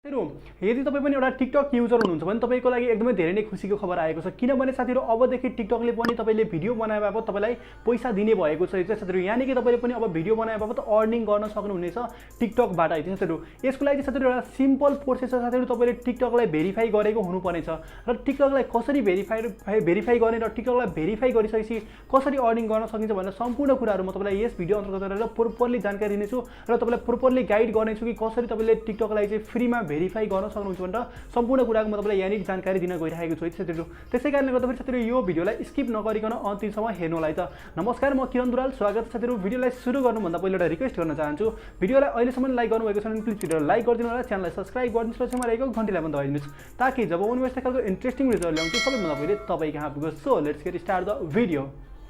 यदि तपाईँ पनि एउटा टिकटक युजर हुनुहुन्छ भने तपाईँको लागि एकदमै धेरै नै खुसीको खबर आएको छ, किनभने साथीहरू अबदेखि टिकटकले पनि तपाईँले भिडियो बनाए बापत तपाईँलाई पैसा दिने भएको छ। साथीहरू यानि कि तपाईँले पनि अब भिडियो बनाए बापत अर्निङ गर्न सक्नुहुनेछ टिकटकबाट। साथीहरू यसको लागि साथीहरू एउटा सिम्पल प्रोसेस छ। साथीहरू तपाईँले टिकटकलाई भेरिफाई गरेको हुनुपर्नेछ र टिकटकलाई कसरी भेरिफाई गर्ने र टिकटकलाई भेरिफाई गरिसकेपछि कसरी अर्निङ गर्न सकिन्छ भनेर सम्पूर्ण कुराहरू म तपाईँलाई यस भिडियो अन्तर्गत रहेर प्रोपरली जानकारी दिनेछु र तपाईँलाई प्रोपरली गाइड गर्नेछु कि कसरी तपाईँले टिकटकलाई चाहिँ फ्रीमा भेरिफाई गर्न सक्नुहुन्छ भनेर सम्पूर्ण कुराको म तपाईँलाई यहाँनिर जानकारी दिन गइरहेको छु साथीहरू। त्यसै कारणले गर्दाखेरि साथीहरू यो भिडियोलाई स्किप नगरिकन अन्तिमसम्म हेर्नुलाई त। नमस्कार, म किरण दुराल, स्वागत छ साथीहरू। भिडियोलाई सुरु गर्नुभन्दा पहिले एउटा रिक्वेस्ट गर्न चाहन्छु, भिडियोलाई अहिलेसम्म लाइक गर्नुभएको छ भने प्लिज भिडियोलाई लाइक गरिदिनु होला, च्यानललाई सब्स्क्राइब गरिदिनुहोस् र छेउमा रहेको घन्टीलाई पनि दबाइदिनुहोस् ताकि जब आउने यस्तो खालको इन्ट्रेस्टिङ भिडियोहरू ल्याउँछु सबैभन्दा पहिले तपाईँ कहाँ पुग्छ। So let's get start the video.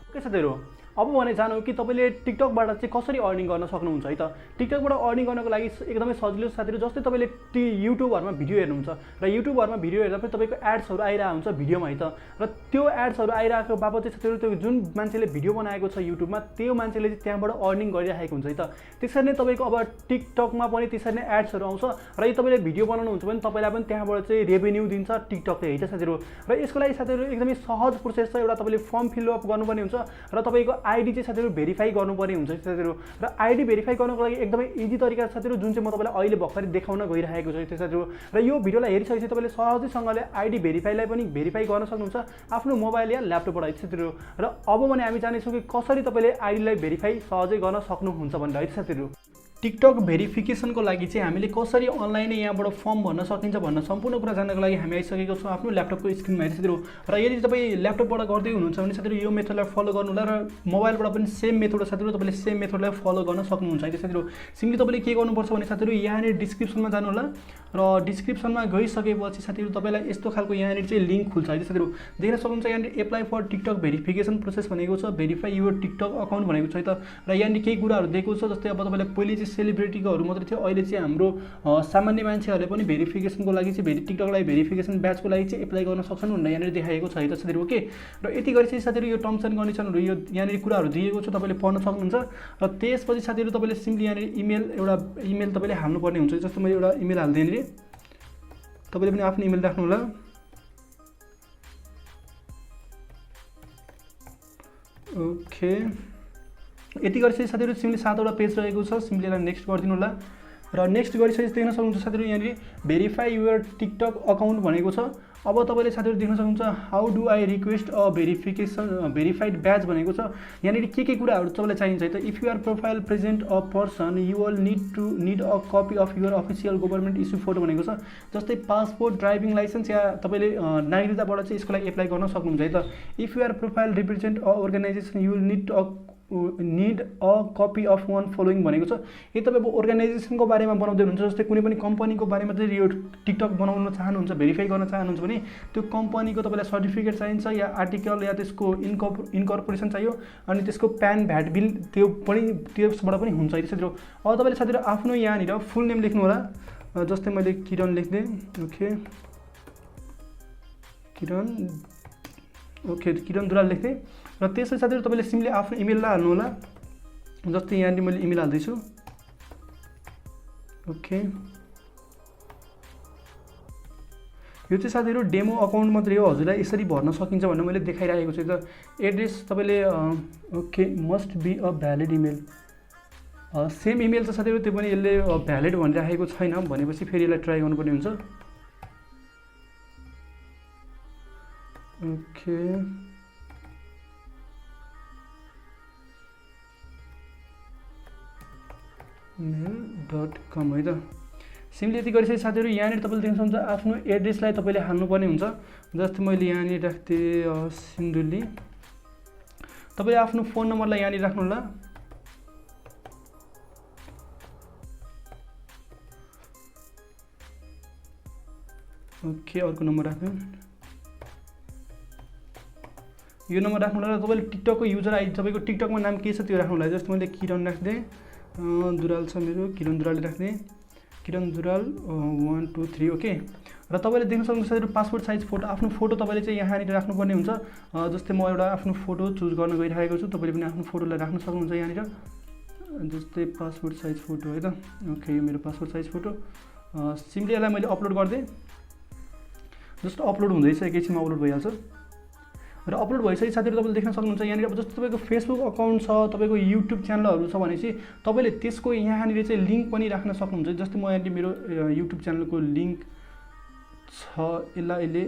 Okay साथीहरू, अब भने जानु कि तपाईँले टिकटकबाट चाहिँ कसरी अर्निङ गर्न सक्नुहुन्छ है त। टिकटकबाट अर्निङ गर्नको लागि एकदमै सजिलो साथीहरू। जस्तै तपाईँले युट्युबहरूमा भिडियो हेर्नुहुन्छ र युट्युबहरूमा भिडियो हेर्दा पनि तपाईँको एड्सहरू आइरहेको हुन्छ भिडियोमा है त। र त्यो एड्सहरू आइरहेको बापत चाहिँ साथीहरू त्यो जुन मान्छेले भिडियो बनाएको छ युट्युबमा त्यो मान्छेले चाहिँ त्यहाँबाट अर्निङ गरिरहेको हुन्छ है त। त्यसरी नै तपाईँको अब टिकटकमा पनि त्यसरी नै एड्सहरू आउँछ र यो तपाईँले भिडियो बनाउनुहुन्छ भने तपाईँलाई पनि त्यहाँबाट चाहिँ रेभेन्यू दिन्छ टिकटकले है त साथीहरू। र यसको लागि साथीहरू एकदमै सहज प्रोसेस छ। एउटा तपाईँले फर्म फिलअप गर्नुपर्ने हुन्छ र तपाईँको आइडी चाहिँ साथीहरू भेरिफाई गर्नुपर्ने हुन्छ साथीहरू। र आइडी भेरिफाई गर्नको लागि एकदमै इजी तरिका छ साथीहरू, जुन चाहिँ म तपाईँलाई अहिले भर्खरै देखाउन गइरहेको छु साथीहरू। र यो भिडियोलाई हेरिसकेपछि तपाईँले सहजैसँगले आइडी भेरिफाईलाई पनि भेरिफाई गर्न सक्नुहुन्छ आफ्नो मोबाइल या ल्यापटपबाट है साथीहरू। र अब भने हामी जानेछौँ कि कसरी तपाईँले आइडीलाई भेरिफाई सहजै गर्न सक्नुहुन्छ भनेर है साथीहरू। टिकटक भेरिफिकेसनको लागि चाहिँ हामीले कसरी अनलाइन यहाँबाट फर्म भर्न सकिन्छ भन्न सम्पूर्ण कुरा जान्नको लागि हामी आइसकेको छौँ आफ्नो ल्यापटपको स्क्रिनमा है साथीहरू। र यदि तपाईँ ल्यापटपबाट गर्दै हुनुहुन्छ भने साथीहरू यो मेथडलाई फलो गर्नु होला र मोबाइलबाट पनि सेम मेथड साथीहरू तपाईँले सेम मेथडलाई फलो गर्न सक्नुहुन्छ है साथीहरू। सिम्पली तपाईँले के गर्नुपर्छ भने साथीहरू यहाँनिर डिस्क्रिप्सनमा जानु होला र डिस्क्रिप्सनमा गइसकेपछि साथीहरू तपाईँलाई यस्तो खालको यहाँनिर चाहिँ लिङ्क खुल्छ है साथीहरू। देख्न सक्नुहुन्छ यहाँनिर apply for TikTok verification process भनेको छ, भेरिफाई युर टिकटक अकाउन्ट भनेको छ है त। र यहाँनिर केही कुराहरू दिएको छ, जस्तै अब तपाईँलाई पहिले चाहिँ सेलिब्रिटीकोहरू मात्रै थियो, अहिले चाहिँ हाम्रो सामान्य मान्छेहरूले पनि भेरिफिकेसनको लागि चाहिँ टिकटकलाई भेरिफिकेसन ब्याचको लागि चाहिँ एप्लाई गर्न सक्छन् भनेर यहाँनिर देखाएको छ है त साथीहरू। ओके, र यति गरेपछि साथीहरू यो टर्म्स एन्ड कन्डिसनहरू यो यहाँनिर कुराहरू दिएको छ, तपाईँले पढ्न सक्नुहुन्छ। र त्यसपछि साथीहरू तपाईँले सिम्पली यहाँनिर एउटा इमेल तपाईँले हाल्नुपर्ने हुन्छ। जस्तो मैले एउटा इमेल हाल्दिएँ यहाँनिर, तपाईँले पनि आफ्नो इमेल राख्नु होला। ओके, यति गरेपछि साथीहरू सिम्पली 7वटा पेज रहेको छ, सिम्पली यसलाई नेक्स्ट गरिदिनु होला। र नेक्स्ट गरिसकेपछि देख्न सक्नुहुन्छ साथीहरू यहाँनिर भेरिफाई युर टिकटक अकाउन्ट भनेको छ। अब तपाईँले साथीहरू देख्न सक्नुहुन्छ how do I request a verified badge भनेको छ। यहाँनिर के कुराहरू तपाईँलाई चाहिन्छ है त। If you are profile present a person you will need a copy of your official government issue photo भनेको छ। जस्तै पासपोर्ट, ड्राइभिङ लाइसेन्स या तपाईँले नागरिकताबाट चाहिँ यसको लागि एप्लाई गर्न सक्नुहुन्छ है त। If you are profile represent a organisation you will need a copy of one following भनेको छ। यदि तपाईँ अब अर्गनाइजेसनको बारेमा बनाउँदै हुनुहुन्छ, जस्तै कुनै पनि कम्पनीको बारेमा चाहिँ यो टिकटक बनाउन चाहनुहुन्छ, भेरिफाई गर्न चाहनुहुन्छ भने त्यो कम्पनीको तपाईँलाई सर्टिफिकेट चाहिन्छ या आर्टिकल या त्यसको इन्कर्पोरेसन चाहियो, अनि त्यसको प्यान भ्याट बिल त्यसबाट पनि हुन्छ है साथीहरू। अब तपाईँले साथीहरू आफ्नो यहाँनिर फुल नेम लेख्नु होला। जस्तै मैले किरण लेख्दै, ओके किरण दुराल लेख्दै। र त्यसपछि साथीहरू तपाईँले सिम्पली आफ्नो इमेल हाल्नु होला। जस्तै यहाँनिर मैले इमेल हाल्दैछु। ओके, यो चाहिँ साथीहरू डेमो अकाउन्ट मात्रै हो, हजुरलाई यसरी भर्न सकिन्छ भनेर मैले देखाइरहेको छु त। एड्रेस तपाईँले okay must be a valid email, same email छ साथीहरू, त्यो पनि यसले भ्यालिड भनिराखेको छैन भनेपछि फेरि यसलाई ट्राई गर्नुपर्ने हुन्छ। ओके, mail.com है त। सिम्पली यति गरिसकेपछि साथीहरू यहाँनिर तपाईँले देख्न सक्नुहुन्छ आफ्नो एड्रेसलाई तपाईँले हाल्नुपर्ने हुन्छ। जस्तै मैले यहाँनिर राख्थेँ सिन्धुली। तपाईँले आफ्नो फोन नम्बरलाई यहाँनिर राख्नु होला। ओके, अर्को नम्बर राख्नु, यो नम्बर राख्नु होला। तपाईँले टिकटकको युजर आइडी तपाईँको टिकटकमा नाम के छ त्यो राख्नु होला। जस्तो मैले किरण राख्दिएँ, दुराल छ मेरो, किरण दुराल राख्ने, किरण दुराल 1 2 3। ओके, र तपाईँले देख्न सक्नुहुन्छ पासपोर्ट साइज फोटो, आफ्नो फोटो तपाईँले चाहिँ यहाँनिर राख्नुपर्ने हुन्छ। जस्तै म एउटा आफ्नो फोटो चुज गर्न गइरहेको छु, तपाईँले पनि आफ्नो फोटोलाई राख्न सक्नुहुन्छ यहाँनिर। जस्तै पासपोर्ट साइज फोटो है त। ओके, यो मेरो पासपोर्ट साइज फोटो। सिम्पली यसलाई मैले अपलोड गरिदिएँ। जस्तो अपलोड हुँदैछ, एकैछिनमा अपलोड भइहाल्छ। र अपलोड भइसकेपछि साथीहरू तपाईँले देख्न सक्नुहुन्छ यहाँनिर अब जस्तो तपाईँको फेसबुक अकाउन्ट छ, तपाईँको युट्युब च्यानलहरू छ भनेपछि तपाईँले त्यसको यहाँनिर चाहिँ लिङ्क पनि राख्न सक्नुहुन्छ। जस्तै म यहाँनिर मेरो युट्युब च्यानलको लिङ्क छ, यसलाई अहिले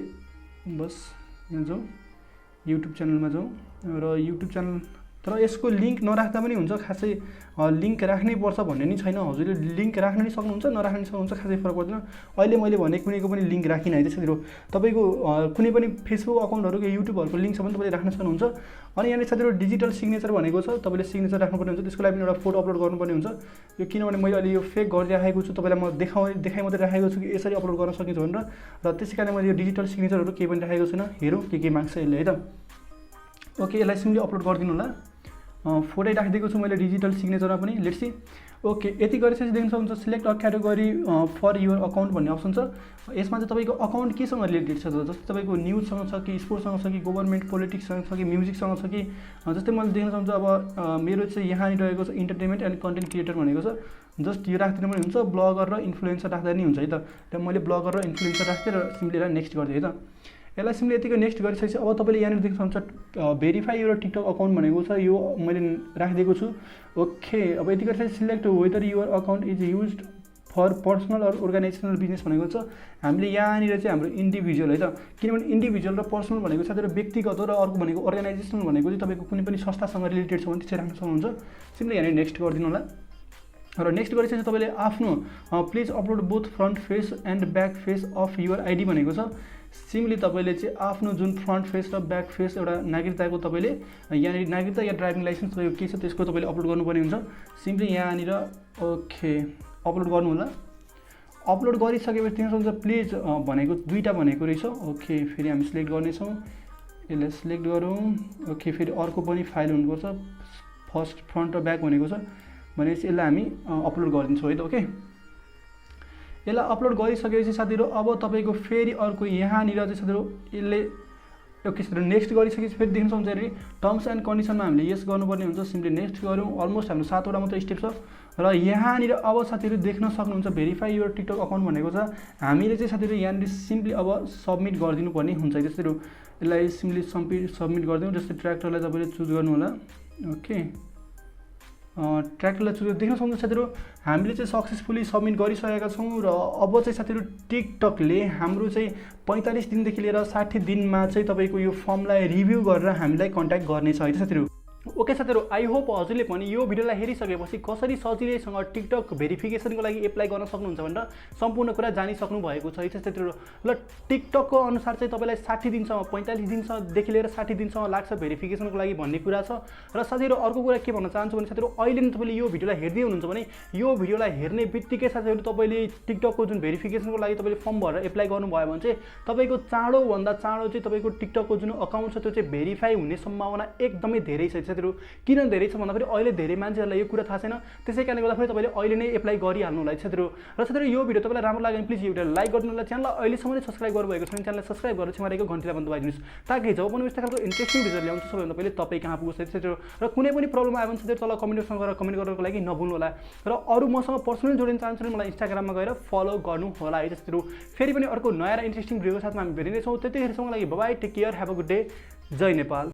बस यहाँ जाउँ, युट्युब च्यानलमा जाउँ र युट्युब च्यानल, तर यसको लिङ्क नराख्दा पनि हुन्छ, खासै लिङ्क राख्नै पर्छ भन्ने नि छैन। हजुरले लिङ्क राख्न नि सक्नुहुन्छ, नराख्न नि सक्नुहुन्छ, खासै फरक पर्दैन। अहिले मैले भने कुनैको पनि लिङ्क राखिनँ है। त्यसैले तपाईँको कुनै पनि फेसबुक अकाउन्टहरूको युट्युबहरूको लिङ्क छ भने तपाईँले राख्न सक्नुहुन्छ। अनि यहाँनिर साथीहरू डिजिटल सिग्नेचर भनेको छ, तपाईँले सिग्नेचर राख्नुपर्ने हुन्छ। त्यसको लागि पनि एउटा फोटो अपलोड गर्नुपर्ने हुन्छ। यो किनभने मैले अहिले यो फेक गरिराखेको छु, तपाईँलाई म देखाइ मात्रै राखेको छु कि यसरी अपलोड गर्न सकिन्छ भनेर, र त्यसै कारण मैले यो डिजिटल सिग्नेचरहरू केही पनि राखेको छैन। हेरौँ के माग्छ यसले है त। ओके, यसलाई सिम्पली अपलोड गरिदिनु होला। फोटो राखिदिएको छु मैले डिजिटल सिग्नेचरमा पनि। Let's see. ओके, यति गरिसकेपछि देख्न सक्नुहुन्छ select a category for your account भन्ने अप्सन छ। यसमा चाहिँ तपाईँको अकाउन्ट केसँग रिलेटेड छ, जस्तै तपाईँको न्युजसँग छ कि स्पोर्ट्ससँग छ कि गभर्मेन्ट पोलिटिक्ससँग छ कि म्युजिकसँग छ कि, जस्तै मैले देख्न सक्छु अब मेरो चाहिँ यहाँनिर रहेको छ इन्टरटेनमेन्ट एन्ड कन्टेन्ट क्रिएटर भनेको छ। जस्ट यो राखिदिनु पनि हुन्छ, ब्लगर र इन्फ्लुएन्सर राख्दा नि हुन्छ है त। र मैले ब्लगर र इन्फ्लुएन्सर राख्थेँ र सिम्पली यसलाई नेक्स्ट गरिदिएँ है त। यसलाई सिम्पली यतिको नेक्स्ट गरिसकेपछि अब तपाईँले यहाँनिर देख्न सक्नुहुन्छ भेरिफाई युर टिकटक अकाउन्ट भनेको छ, यो मैले राखिदिएको छु। ओके, अब यति गरिसकेपछि select whether your account is used for personal or organisational business भनेको छ। हामीले यहाँनिर चाहिँ हाम्रो इन्डिभिजुअल है त, किनभने इन्डिभिजुअल र पर्सनल भनेको साथीहरू व्यक्तिगत हो, र अर्को भनेको अर्गनाइजेसनल भनेको चाहिँ तपाईँको कुनै पनि संस्थासँग रिलेटेड छ भने त्यसरी राख्न सक्नुहुन्छ। सिम्पली यहाँनिर नेक्स्ट गरिदिनु होला। र नेक्स्ट गरिसकेपछि तपाईँले आफ्नो please upload both front face and back face of your ID भनेको छ। सिम्पली तपाईँले चाहिँ आफ्नो जुन फ्रन्ट फेस र ब्याक फेस एउटा नागरिकताको तपाईँले यहाँनिर नागरिकता या ड्राइभिङ लाइसेन्स तपाईँको के छ त्यसको तपाईँले अपलोड गर्नुपर्ने हुन्छ। सिम्पली यहाँनिर ओके अपलोड गर्नु होला। अपलोड गरिसकेपछि देख्न सक्नुहुन्छ प्लिज भनेको दुईवटा भनेको रहेछ। ओके, फेरि हामी सिलेक्ट गर्नेछौँ, यसलाई सिलेक्ट गरौँ। ओके, फेरि अर्को पनि फाइल हुनुपर्छ, फर्स्ट फ्रन्ट र ब्याक भनेको छ भनेपछि यसलाई हामी अपलोड गरिदिन्छौँ है त। ओके, यसलाई अपलोड गरिसकेपछि साथीहरू अब तपाईँको फेरि अर्को यहाँनिर चाहिँ साथीहरू यसले ओके साथीहरू नेक्स्ट गरिसकेपछि फेरि देख्न सक्नुहुन्छ टर्म्स एन्ड कन्डिसनमा हामीले यस गर्नुपर्ने हुन्छ। सिम्पली नेक्स्ट गरौँ। अलमोस्ट हाम्रो 7वटा मात्र स्टेप छ। र यहाँनिर अब साथीहरू देख्न सक्नुहुन्छ भेरिफाई युर टिकटक अकाउन्ट भनेको छ। हामीले चाहिँ साथीहरू यहाँनिर सिम्पली अब सबमिट गरिदिनु पर्ने हुन्छ। त्यसरी यसलाई सिम्पली सबमिट गरिदिउँ। जस्तै ट्र्याक्टरलाई तपाईँले चुज गर्नु होला। ओके, ट्र्याक्टरलाई चुज देख्न सक्नुहुन्छ साथीहरू हामीले चाहिँ सक्सेसफुली सबमिट गरिसकेका छौँ। र अब चाहिँ साथीहरू टिकटकले हाम्रो चाहिँ 45 दिनदेखि लिएर 60 दिनमा चाहिँ तपाईँको यो फर्मलाई रिभ्यू गरेर हामीलाई कन्ट्याक्ट गर्नेछ है त साथीहरू। ओके साथीहरू, आई होप हजुरले पनि यो भिडियोलाई हेरिसकेपछि कसरी सजिलैसँग टिकटक भेरिफिकेसनको लागि एप्लाई गर्न सक्नुहुन्छ भनेर सम्पूर्ण कुरा जानिसक्नु भएको छ है साथीहरू। ल टिकटकको अनुसार चाहिँ तपाईँलाई 60 दिनसम्म 45 दिनसम्मदेखि लिएर 60 दिनसम्म लाग्छ भेरिफिकेसनको लागि भन्ने कुरा छ। र साथीहरू अर्को कुरा के भन्न चाहन्छु भने साथीहरू अहिले नै तपाईँले यो भिडियोलाई हेर्दै हुनुहुन्छ भने यो भिडियोलाई हेर्ने बित्तिकै साथीहरू तपाईँले टिकटकको जुन भेरिफिकेसनको लागि तपाईँले फर्म भरेर एप्लाई गर्नुभयो भने चाहिँ तपाईँको चाँडोभन्दा चाँडो चाहिँ तपाईँको टिकटकको जुन अकाउन्ट छ त्यो चाहिँ भेरिफाई हुने सम्भावना एकदमै धेरै छ साथीहरू। किन धेरै छ भन्दाखेरि अहिले धेरै मान्छेहरूलाई यो कुरा थाहा छैन, त्यसै कारणले गर्दाखेरि तपाईँले अहिले नै एप्लाई गरिहाल्नु होला साथीहरू। र साथीहरू यो भिडियो तपाईँलाई राम्रो लाग्यो भने प्लिज यो भिडियोलाई लाइक गरिदिनु होला। च्यानललाई अहिलेसम्म नै सब्सक्राइब गर्नुभएको छ भने च्यानललाई सब्सक्राइब गरेर छेउमा घन्टीलाई बन्द गरिदिनुहोस् ताकि जब पनि यस्तो खालको इन्ट्रेस्टिङ भिडियो ल्याउँछु सबैभन्दा पहिले तपाईँ कहाँ पुग्छ साथीहरू। र कुनै पनि प्रब्लम आयो भने साथीहरू तल कमेन्ट बक्समा गएर कमेन्ट गर्नको लागि नभुल्नु होला। र अरू मसँग पर्सनली जोडिन चाहन्छु भने मलाई इन्स्टाग्राममा गएर फलो गर्नु होला है साथीहरू। फेरि पनि अर्को नयाँ र इन्ट्रेस्टिङ भिडियोको साथमा हामी भेटिनेछौँ। त्यतिखेरसम्मको लागि bye bye, take care, have a good day, जय नेपाल।